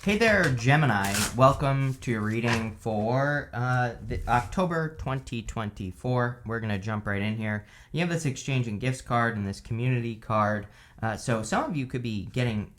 Hey there, Gemini. Welcome to your reading for October 2024. We're going to jump right in here. You have this exchange and gifts card and this community card. So some of you could be getting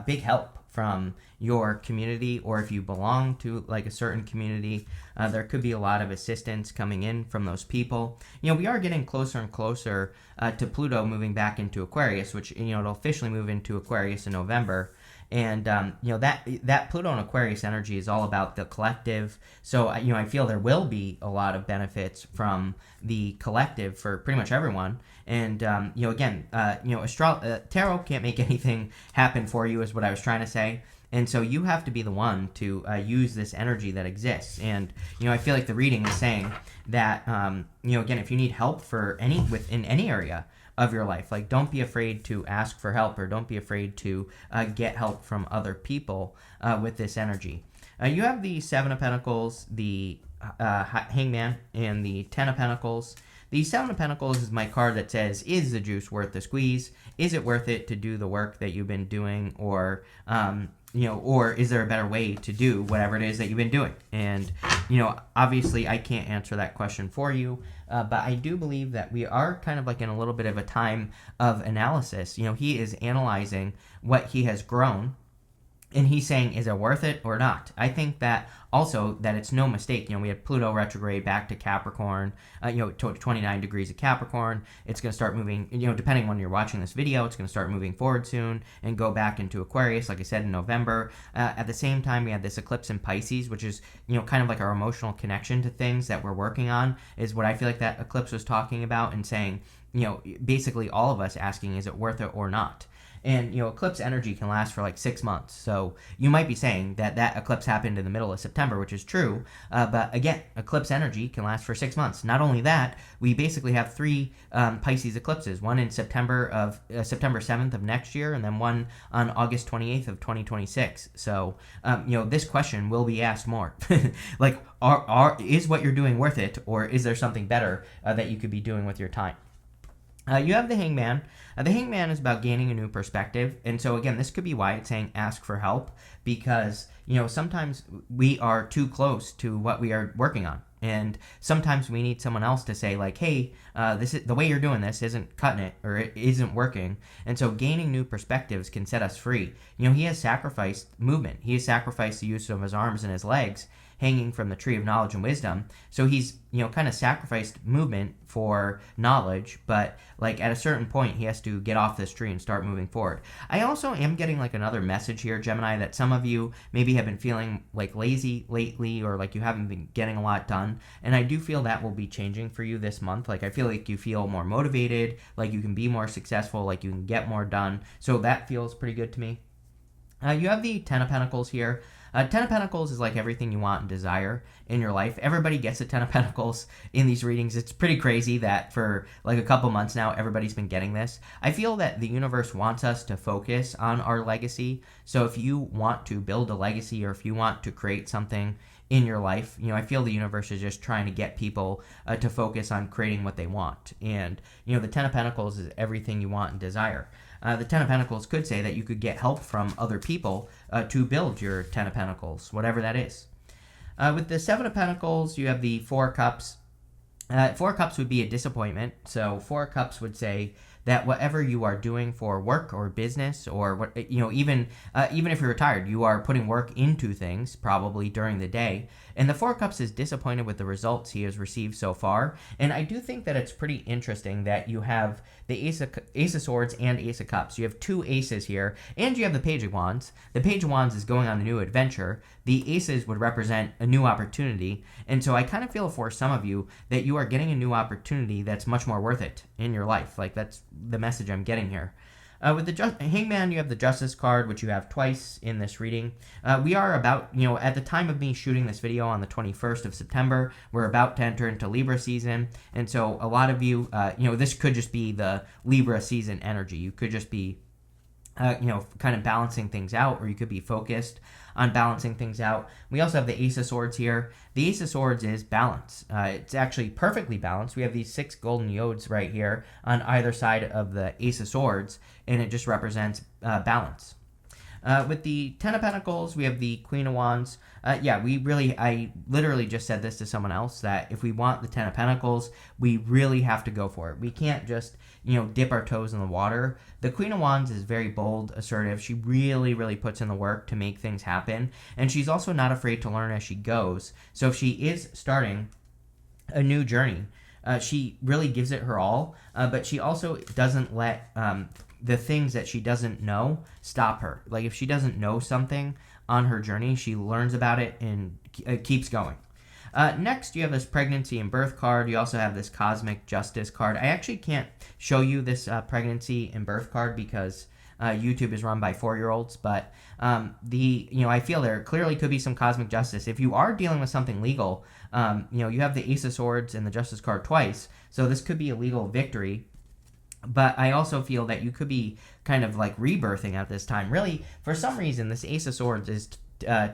big help from your community, or if you belong to like a certain community, there could be a lot of assistance coming in from those people. We are getting closer and closer to Pluto moving back into Aquarius, which, it'll officially move into Aquarius in November. And, that Pluto and Aquarius energy is all about the collective. So, I feel there will be a lot of benefits from the collective for pretty much everyone. And, tarot can't make anything happen for you is what I was trying to say. And so you have to be the one to use this energy that exists. And, I feel like the reading is saying that, again, if you need help within any area of your life, like, don't be afraid to ask for help, or don't be afraid to get help from other people with this energy. You have the Seven of Pentacles, the Hangman, and the Ten of Pentacles. The Seven of Pentacles is my card that says, is the juice worth the squeeze? Is it worth it to do the work that you've been doing? Or is there a better way to do whatever it is that you've been doing? And, obviously I can't answer that question for you, but I do believe that we are kind of like in a little bit of a time of analysis. He is analyzing what he has grown, and he's saying, is it worth it or not? I think that also that it's no mistake. We had Pluto retrograde back to Capricorn, to 29 degrees of Capricorn. It's going to start moving, depending on when you're watching this video, it's going to start moving forward soon and go back into Aquarius, like I said, in November. At the same time, we had this eclipse in Pisces, which is, kind of like our emotional connection to things that we're working on, is what I feel like that eclipse was talking about, and saying, basically all of us asking, is it worth it or not? And, eclipse energy can last for like 6 months. So you might be saying that eclipse happened in the middle of September, which is true. But again, eclipse energy can last for 6 months. Not only that, we basically have 3 Pisces eclipses, one in September 7th of next year, and then one on August 28th of 2026. So, this question will be asked more. Like, is what you're doing worth it, or is there something better that you could be doing with your time? You have the Hangman. The Hangman is about gaining a new perspective. And so, again, this could be why it's saying ask for help, because, sometimes we are too close to what we are working on. And sometimes we need someone else to say, like, hey, this is the way you're doing this isn't cutting it, or it isn't working. And so gaining new perspectives can set us free. He has sacrificed movement. He has sacrificed the use of his arms and his legs hanging from the tree of knowledge and wisdom. So he's, kind of sacrificed movement for knowledge, but like at a certain point, he has to get off this tree and start moving forward. I also am getting like another message here, Gemini, that some of you maybe have been feeling like lazy lately, or like you haven't been getting a lot done. And I do feel that will be changing for you this month. Like, I feel like you feel more motivated, like you can be more successful, like you can get more done. So that feels pretty good to me. You have the Ten of Pentacles here. Ten of Pentacles is like everything you want and desire in your life. Everybody gets a Ten of Pentacles in these readings. It's pretty crazy that for like a couple months now, everybody's been getting this. I feel that the universe wants us to focus on our legacy. So if you want to build a legacy, or if you want to create something in your life, I feel the universe is just trying to get people to focus on creating what they want. And, the Ten of Pentacles is everything you want and desire. The Ten of Pentacles could say that you could get help from other people to build your Ten of Pentacles, whatever that is. With the Seven of Pentacles, you have the Four of Cups. Four of Cups would be a disappointment. So Four of Cups would say that whatever you are doing for work or business, or what, even if you're retired, you are putting work into things probably during the day. And the Four of Cups is disappointed with the results he has received so far. And I do think that it's pretty interesting that you have the Ace of Swords and Ace of Cups. You have 2 aces here, and you have the Page of Wands. The Page of Wands is going on a new adventure. The aces would represent a new opportunity. And so I kind of feel for some of you that you are getting a new opportunity that's much more worth it in your life. Like, that's the message I'm getting here. With the Hangman, you have the Justice card, which you have twice in this reading. We are about, at the time of me shooting this video on the 21st of September, we're about to enter into Libra season. And so a lot of you, this could just be the Libra season energy. You could just be, kind of balancing things out, or you could be focused on balancing things out. We also have the Ace of Swords here. The Ace of Swords is balance. It's actually perfectly balanced. We have these 6 golden yods right here on either side of the Ace of Swords, and it just represents balance. With the Ten of Pentacles, we have the Queen of Wands. I literally just said this to someone else, that if we want the Ten of Pentacles, we really have to go for it. We can't just, dip our toes in the water. The Queen of Wands is very bold, assertive. She really, really puts in the work to make things happen. And she's also not afraid to learn as she goes. So if she is starting a new journey, she really gives it her all, but she also doesn't let the things that she doesn't know stop her. Like if she doesn't know something on her journey, she learns about it and keeps going. Next, you have this pregnancy and birth card. You also have this cosmic justice card. I actually can't show you this pregnancy and birth card because YouTube is run by 4-year-olds, but I feel there clearly could be some cosmic justice. If you are dealing with something legal, you have the Ace of Swords and the Justice card twice, so this could be a legal victory. But I also feel that you could be kind of like rebirthing at this time. Really, for some reason, this Ace of Swords is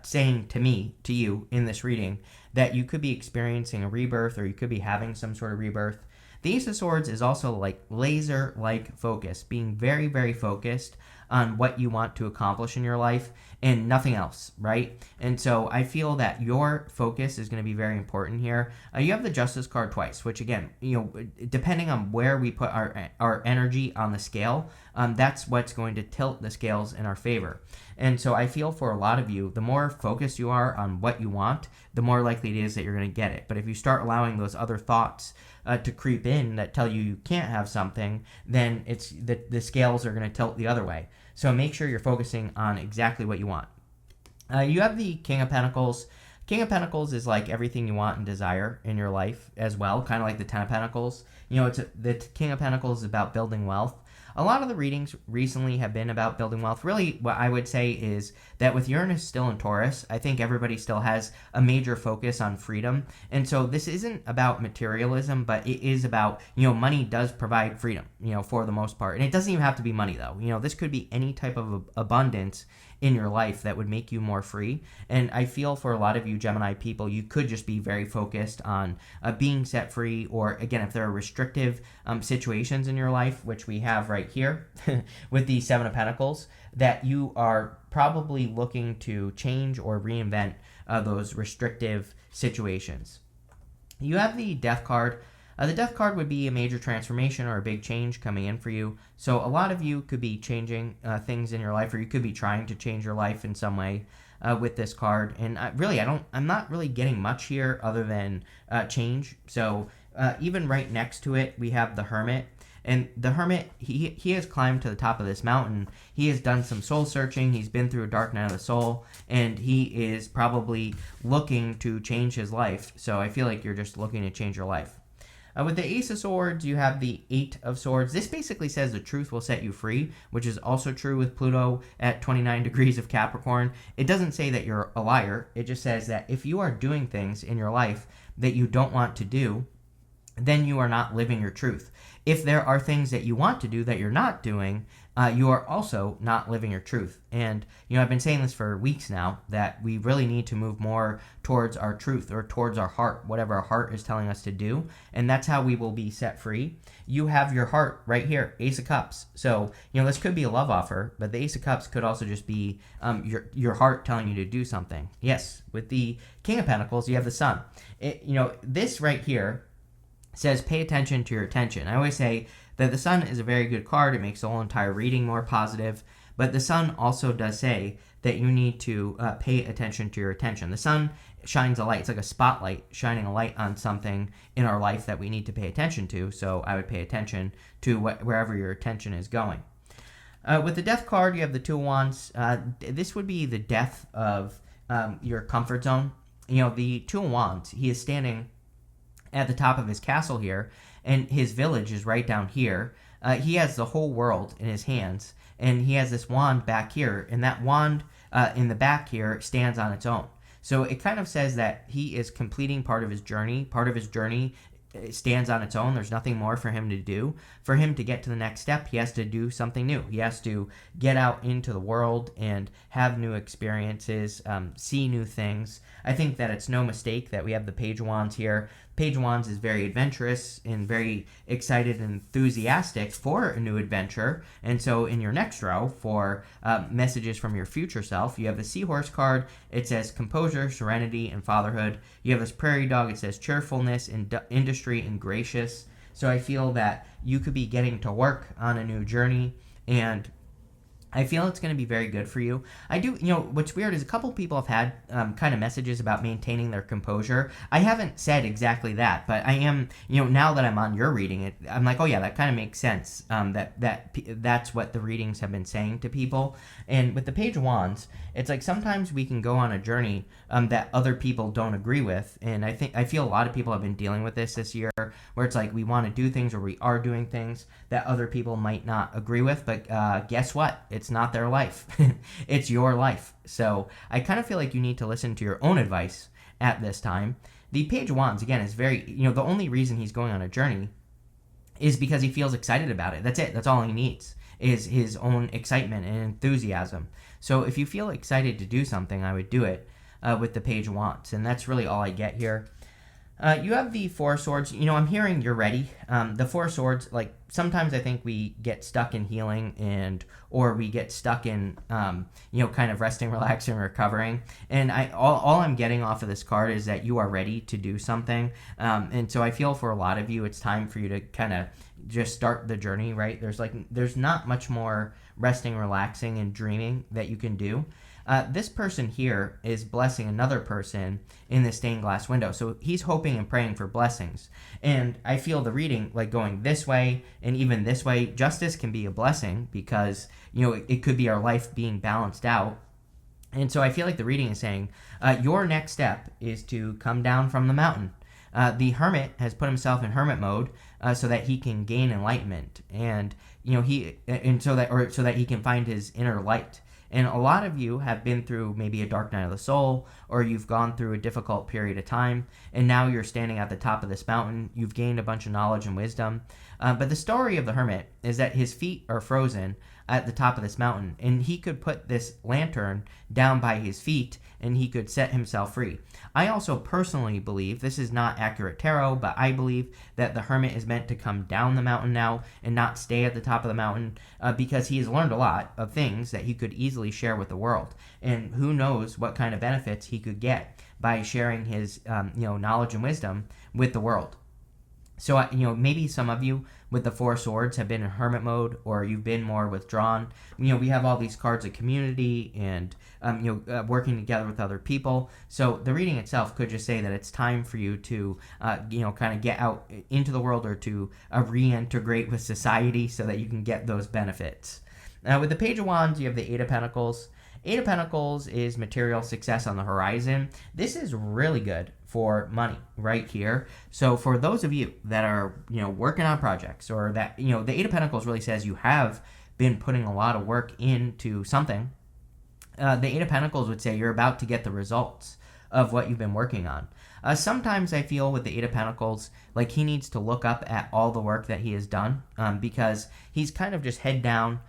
saying to you in this reading, that you could be experiencing a rebirth, or you could be having some sort of rebirth. The Ace of Swords is also like laser-like focus, being very, very focused on what you want to accomplish in your life and nothing else, right? And so I feel that your focus is going to be very important here. You have the Justice card twice, which again, depending on where we put our energy on the scale, that's what's going to tilt the scales in our favor. And so I feel for a lot of you, the more focused you are on what you want, the more likely it is that you're going to get it. But if you start allowing those other thoughts to creep in that tell you can't have something, then it's the scales are going to tilt the other way. So make sure you're focusing on exactly what you want. You have the King of Pentacles. King of Pentacles is like everything you want and desire in your life as well, kind of like the Ten of Pentacles. The King of Pentacles is about building wealth. A lot of the readings recently have been about building wealth. Really, what I would say is that with Uranus still in Taurus, I think everybody still has a major focus on freedom. And so this isn't about materialism, but it is about, money does provide freedom, for the most part. And it doesn't even have to be money, though. This could be any type of abundance in your life that would make you more free. And I feel for a lot of you Gemini people, you could just be very focused on being set free, or again, if there are restrictive situations in your life, which we have right here with the Seven of Pentacles, that you are probably looking to change or reinvent those restrictive situations. You have the Death card. The Death card would be a major transformation or a big change coming in for you. So a lot of you could be changing things in your life, or you could be trying to change your life in some way with this card. And I'm not really getting much here other than change. So even right next to it, we have the Hermit. And the Hermit, he has climbed to the top of this mountain. He has done some soul searching. He's been through a dark night of the soul, and he is probably looking to change his life. So I feel like you're just looking to change your life. With the Ace of Swords, you have the Eight of Swords. This basically says the truth will set you free, which is also true with Pluto at 29 degrees of Capricorn. It doesn't say that you're a liar. It just says that if you are doing things in your life that you don't want to do, then you are not living your truth. If there are things that you want to do that you're not doing, you are also not living your truth. And, I've been saying this for weeks now, that we really need to move more towards our truth, or towards our heart, whatever our heart is telling us to do. And that's how we will be set free. You have your heart right here, Ace of Cups. So, this could be a love offer, but the Ace of Cups could also just be your heart telling you to do something. Yes, with the King of Pentacles, you have the Sun. This right here says pay attention to your attention. I always say that the Sun is a very good card. It makes the whole entire reading more positive. But the Sun also does say that you need to pay attention to your attention. The Sun shines a light. It's like a spotlight shining a light on something in our life that we need to pay attention to. So I would pay attention to wherever your attention is going. With the Death card, you have the Two of Wands. This would be the death of your comfort zone. The Two of Wands, he is standing at the top of his castle here, and his village is right down here. He has the whole world in his hands, and he has this wand back here, and that wand in the back here stands on its own. So it kind of says that he is completing part of his journey. Part of his journey stands on its own. There's nothing more for him to do. For him to get to the next step, he has to do something new. He has to get out into the world and have new experiences, see new things. I think that it's no mistake that we have the Page of Wands here. Page of Wands is very adventurous and very excited and enthusiastic for a new adventure. And so in your next row, for messages from your future self, you have the Seahorse card. It says composure, serenity, and fatherhood. You have this Prairie Dog. It says cheerfulness, industry, and gracious. So I feel that you could be getting to work on a new journey, and I feel it's going to be very good for you. I do, what's weird is a couple people have had kind of messages about maintaining their composure. I haven't said exactly that, but I am, now that I'm on your reading, I'm like, oh yeah, that kind of makes sense. That's what the readings have been saying to people. And with the Page of Wands, it's like sometimes we can go on a journey that other people don't agree with. And I feel a lot of people have been dealing with this year, where it's like we want to do things, or we are doing things that other people might not agree with. But guess what? It's not their life. It's your life. So I kind of feel like you need to listen to your own advice at this time. The Page of Wands, again, is very, the only reason he's going on a journey is because he feels excited about it. That's it. That's all he needs, is his own excitement and enthusiasm. So if you feel excited to do something, I would do it with the Page of Wands. And that's really all I get here. You have the Four of Swords. I'm hearing you're ready. The Four of Swords, like sometimes I think we get stuck in healing or we get stuck in, kind of resting, relaxing, recovering. And all I'm getting off of this card is that you are ready to do something. And so I feel for a lot of you, it's time for you to kind of just start the journey, right? There's not much more resting, relaxing, and dreaming that you can do. This person here is blessing another person in the stained glass window. So he's hoping and praying for blessings. And I feel the reading like going this way and even this way. Justice can be a blessing because, it could be our life being balanced out. And so I feel like the reading is saying your next step is to come down from the mountain. The hermit has put himself in hermit mode so that he can gain enlightenment, and so that he can find his inner light. And a lot of you have been through maybe a dark night of the soul, or you've gone through a difficult period of time, and now you're standing at the top of this mountain. You've gained a bunch of knowledge and wisdom. But the story of the hermit is that his feet are frozen at the top of this mountain, and he could put this lantern down by his feet, and he could set himself free. I also personally believe, this is not accurate tarot, but I believe that the hermit is meant to come down the mountain now and not stay at the top of the mountain because he has learned a lot of things that he could easily share with the world. And who knows what kind of benefits he could get by sharing his knowledge and wisdom with the world. So, maybe some of you with the Four Swords have been in hermit mode, or you've been more withdrawn. We have all these cards of community and, working together with other people. So the reading itself could just say that it's time for you to, kind of get out into the world, or to reintegrate with society so that you can get those benefits. With the Page of Wands, you have the Eight of Pentacles. Eight of Pentacles is material success on the horizon. This is really good for money right here. So for those of you that are, working on projects, or that, the Eight of Pentacles really says you have been putting a lot of work into something. The Eight of Pentacles would say you're about to get the results of what you've been working on. Sometimes I feel with the Eight of Pentacles, like he needs to look up at all the work that he has done, because he's kind of just head down,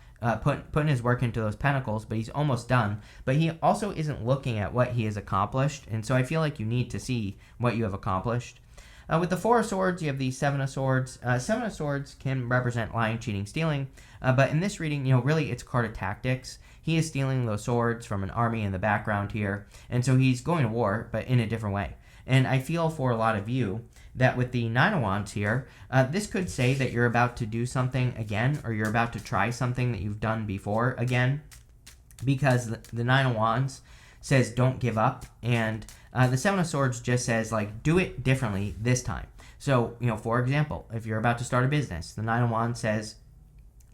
putting his work into those pentacles, but he's almost done. But he also isn't looking at what he has accomplished, and so I feel like you need to see what you have accomplished. With the Four of Swords, you have the Seven of Swords. Seven of Swords can represent lying, cheating, stealing, but in this reading, really it's a card of tactics. He is stealing those swords from an army in the background here, and so he's going to war, but in a different way. And I feel for a lot of you that with the Nine of Wands here, this could say that you're about to do something again, or you're about to try something that you've done before again, because the Nine of Wands says don't give up, and the Seven of Swords just says, like, do it differently this time. So, for example, if you're about to start a business, the Nine of Wands says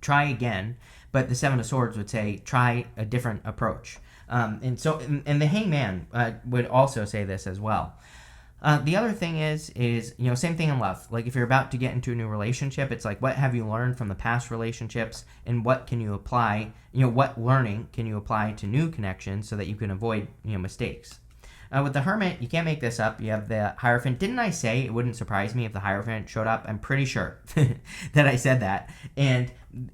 try again, but the Seven of Swords would say try a different approach. And the Hangman would also say this as well. The other thing is same thing in love. Like if you're about to get into a new relationship, it's like, what have you learned from the past relationships, and what can you apply, what learning can you apply to new connections so that you can avoid, mistakes. With the Hermit, you can't make this up. You have the Hierophant. Didn't I say it wouldn't surprise me if the Hierophant showed up? I'm pretty sure that I said that. And,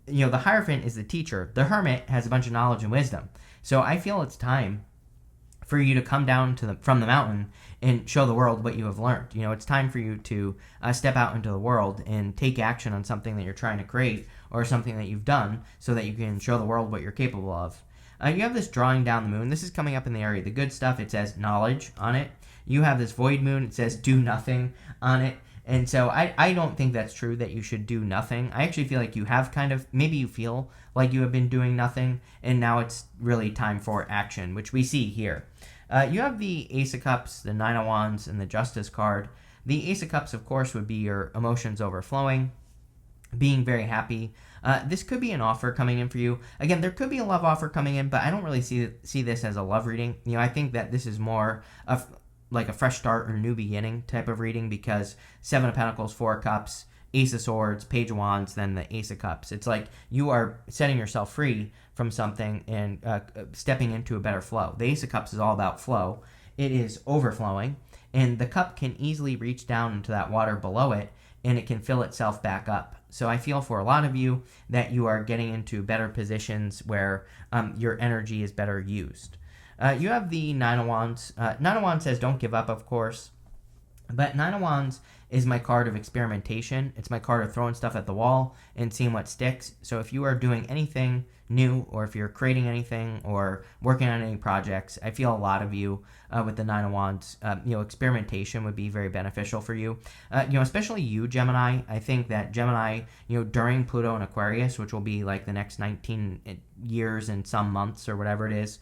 the Hierophant is the teacher. The Hermit has a bunch of knowledge and wisdom. So I feel it's time for you to come down from the mountain and show the world what you have learned. It's time for you to step out into the world and take action on something that you're trying to create or something that you've done so that you can show the world what you're capable of. You have this drawing down the moon. This is coming up in the area. The good stuff, it says knowledge on it. You have this void moon. It says do nothing on it. And so I don't think that's true that you should do nothing. I actually feel like you have maybe you feel like you have been doing nothing, and now it's really time for action, which we see here. You have the Ace of Cups, the Nine of Wands, and the Justice card. The Ace of Cups, of course, would be your emotions overflowing, being very happy. This could be an offer coming in for you. Again, there could be a love offer coming in, but I don't really see this as a love reading. I think that this is more of like a fresh start or new beginning type of reading, because Seven of Pentacles, Four of Cups, Ace of Swords, Page of Wands, then the Ace of Cups. It's like you are setting yourself free from something and stepping into a better flow. The Ace of Cups is all about flow. It is overflowing, and the cup can easily reach down into that water below it, and it can fill itself back up. So I feel for a lot of you that you are getting into better positions where your energy is better used. You have the Nine of Wands. Nine of Wands says don't give up, of course. But Nine of Wands is my card of experimentation. It's my card of throwing stuff at the wall and seeing what sticks. So if you are doing anything new, or if you're creating anything or working on any projects, I feel a lot of you with the Nine of Wands, experimentation would be very beneficial for you. Especially you, Gemini. I think that Gemini, during Pluto and Aquarius, which will be like the next 19 years and some months or whatever it is,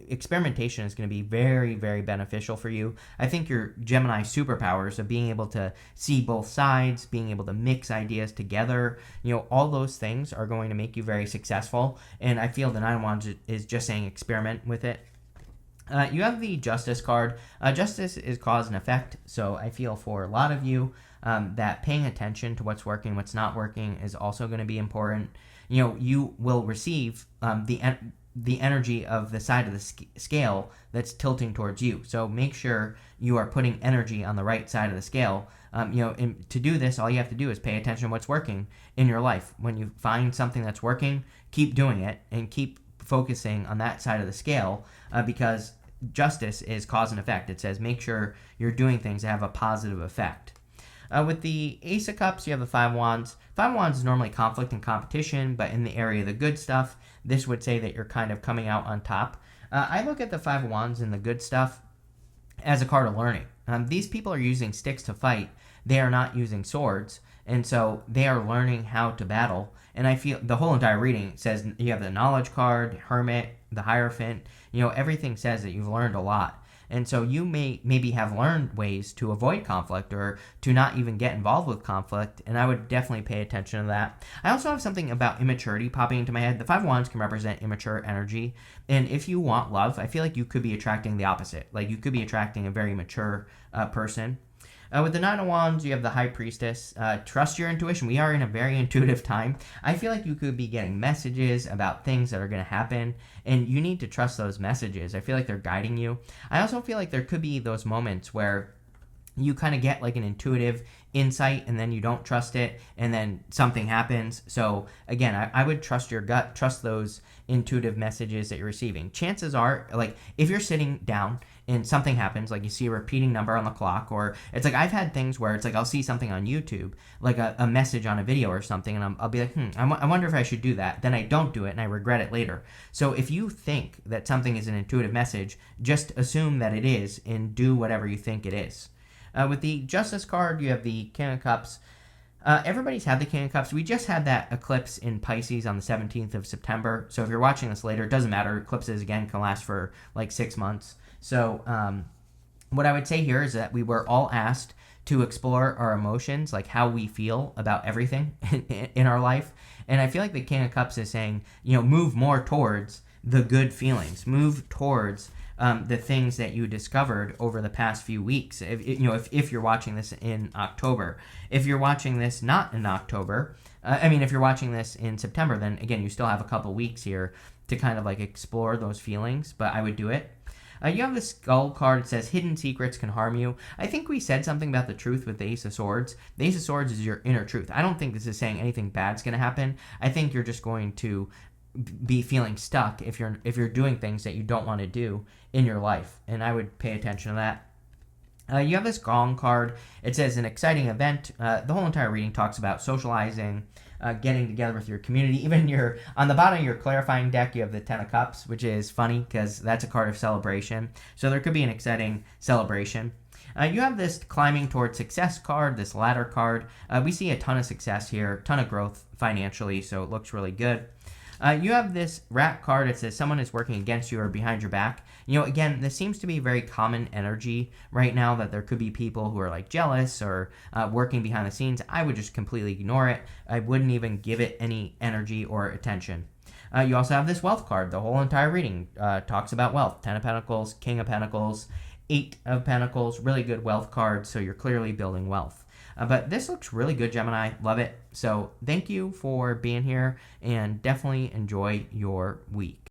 experimentation is going to be very, very beneficial for you. I think your Gemini superpowers of being able to see both sides, being able to mix ideas together, all those things are going to make you very successful. And I feel the Nine of Wands is just saying experiment with it. You have the Justice card. Justice is cause and effect. So I feel for a lot of you that paying attention to what's working, what's not working is also going to be important. You will receive the energy of the side of the scale that's tilting towards you. So make sure you are putting energy on the right side of the scale. And to do this, all you have to do is pay attention to what's working in your life. When you find something that's working, keep doing it and keep focusing on that side of the scale, because justice is cause and effect. It says make sure you're doing things that have a positive effect. With the Ace of Cups, you have the Five of Wands. Five of Wands is normally conflict and competition, but in the area of the good stuff, this would say that you're kind of coming out on top. I look at the Five of Wands and the good stuff as a card of learning. These people are using sticks to fight. They are not using swords, and so they are learning how to battle. And I feel the whole entire reading says you have the Knowledge card, Hermit, the Hierophant. Everything says that you've learned a lot. And so you maybe have learned ways to avoid conflict or to not even get involved with conflict, and I would definitely pay attention to that. I also have something about immaturity popping into my head. The Five of Wands can represent immature energy, and if you want love, I feel like you could be attracting the opposite. Like you could be attracting a very mature person. With the Nine of Wands, you have the High Priestess. Trust your intuition. We are in a very intuitive time. I feel like you could be getting messages about things that are going to happen, and you need to trust those messages. I feel like they're guiding you. I also feel like there could be those moments where you kind of get like an intuitive insight and then you don't trust it and then something happens. So again, I would trust your gut, trust those intuitive messages that you're receiving. Chances are, like if you're sitting down and something happens, like you see a repeating number on the clock, or it's like I've had things where it's like I'll see something on YouTube, like a message on a video or something, and I'll be like, I wonder if I should do that. Then I don't do it and I regret it later. So if you think that something is an intuitive message, just assume that it is and do whatever you think it is. With the Justice card, you have the King of Cups. Everybody's had the King of Cups. We just had that eclipse in Pisces on the 17th of September. So if you're watching this later, it doesn't matter. Eclipses, again, can last for like 6 months. So what I would say here is that we were all asked to explore our emotions, like how we feel about everything in our life. And I feel like the King of Cups is saying, move more towards the good feelings. Move towards the things that you discovered over the past few weeks. If you're watching this in October, if you're watching this not in October, if you're watching this in September, then again, you still have a couple weeks here to kind of like explore those feelings, but I would do it. You have the skull card. It says hidden secrets can harm you. I think we said something about the truth with the Ace of Swords. The Ace of Swords is your inner truth. I don't think this is saying anything bad's going to happen. I think you're just going to be feeling stuck if you're doing things that you don't want to do in your life, and I would pay attention to that. You have this Gong card. It says an exciting event. The whole entire reading talks about socializing, getting together with your community. Even on the bottom of your clarifying deck, you have the Ten of Cups, which is funny because that's a card of celebration. So there could be an exciting celebration. You have this climbing towards success card, this ladder card. We see a ton of success here, ton of growth financially, so it looks really good. You have this rat card. It says someone is working against you or behind your back. Again, this seems to be very common energy right now, that there could be people who are like jealous or working behind the scenes. I would just completely ignore it. I wouldn't even give it any energy or attention. You also have this wealth card. The whole entire reading talks about wealth. 10 of Pentacles, King of Pentacles, 8 of Pentacles. Really good wealth card, so you're clearly building wealth. But this looks really good, Gemini. Love it. So thank you for being here, and definitely enjoy your week.